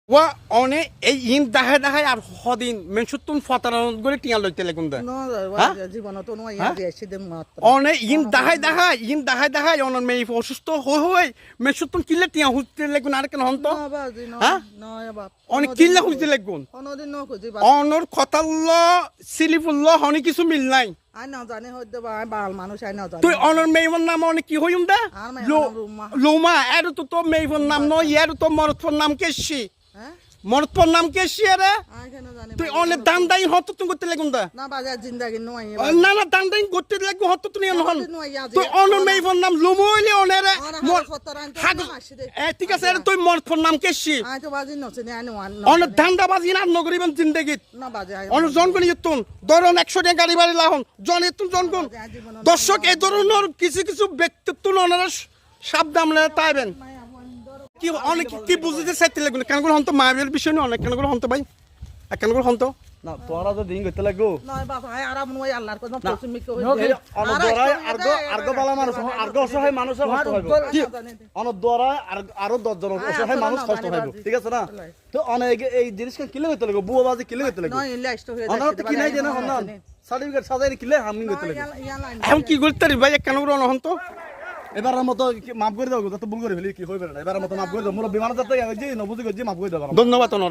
ওয়া অনে এই ইন দাহাই দাহাই আর হদিন মেনসুতুন ফতারন করে টিয়া লইতে লাগুন দা জীবনত নয় ইয়া দিয়েছি দিন মাত্র অনে ইন দাহাই দাহাই অনন মেই অসুস্থ হই মেনসুতুন কিলে টিয়া হুজতে লাগুন আর কেন হন্ত না বাজি হ্যাঁ নয় বাপ অনে কিলে হুজতে লাগুন কোনদিন ন খুঁজি অনর কথাল্ল সিলিফুল্ল হনি কিছু মিল নাই আই না জানি হইতে বা বাল মানুষ আই না জানি তুই অনর মেইবন নাম অনে কি হইম দা আর মেয়ে রুমা লোমা এর তো মেইবন নাম ন ইয়ার তো মরতফর নাম কেশি হ্যাঁ মরতফর নাম কেশি আরে আই কেন জানি তুই অনে দান দাই হত তুই করতে লাগুন দা না বাজার জিন্দাগি নয় না না দান দাই করতে লাগু হত তুই নহন তুই অনর মেইবন নাম লুমইলে অনেরে ঠিক আছে আরে তুই মরতফর নাম কেশি আই তো বাজি নছিনি আই নওয়ান অনে ধান্দা বাজি না নগরিবেন জিন্দেগিত না বাজি আই অনেক জনগণ ইতুন ধরুন 100 টাকা গাড়ি বাড়ি লাহন জন ইতুন জনগণ দর্শক এই ধরনের কিছু কিছু ব্যক্তিত্ব ওনারা সাবধান তাইবেন কি অনেক কি বুঝতে চাইতে লাগুন কেন করে হন্ত মায়ের বিষয় নিয়ে অনেক কেন করে হন্ত ভাই কেন করে হন্ত না তোরা তো দিন করতে লাগো নয় বাপ আই আরাম নয় আল্লাহর কথা পশ্চিমিক অনদরায় আর্গ বালা মানুষ আর্গ অসহায় মানুষ কষ্ট হইব অনদরায় আরো 10 জন অসহায় মানুষ কষ্ট হইব ঠিক আছে না তো অনেক এই জিনিসকে কিলে করতে লাগো বুয়া বাজি কিলে করতে লাগো নয় ইলাস্ট হয়ে অনর কি নাই জানা হন্নান সার্টিফিকেট সাজাই কিলে হামিং করতে লাগো এখন কি করতে ভাই কেন করে অনহন্ত এবারের মতো মাফ করে দাও যত ভুল করে ফেলি কি হইবে না এবারের মতো মাফ করে দাও মোর বিমান যাতে যে নবুজি গজি মাফ করে দাও ধন্যবাদ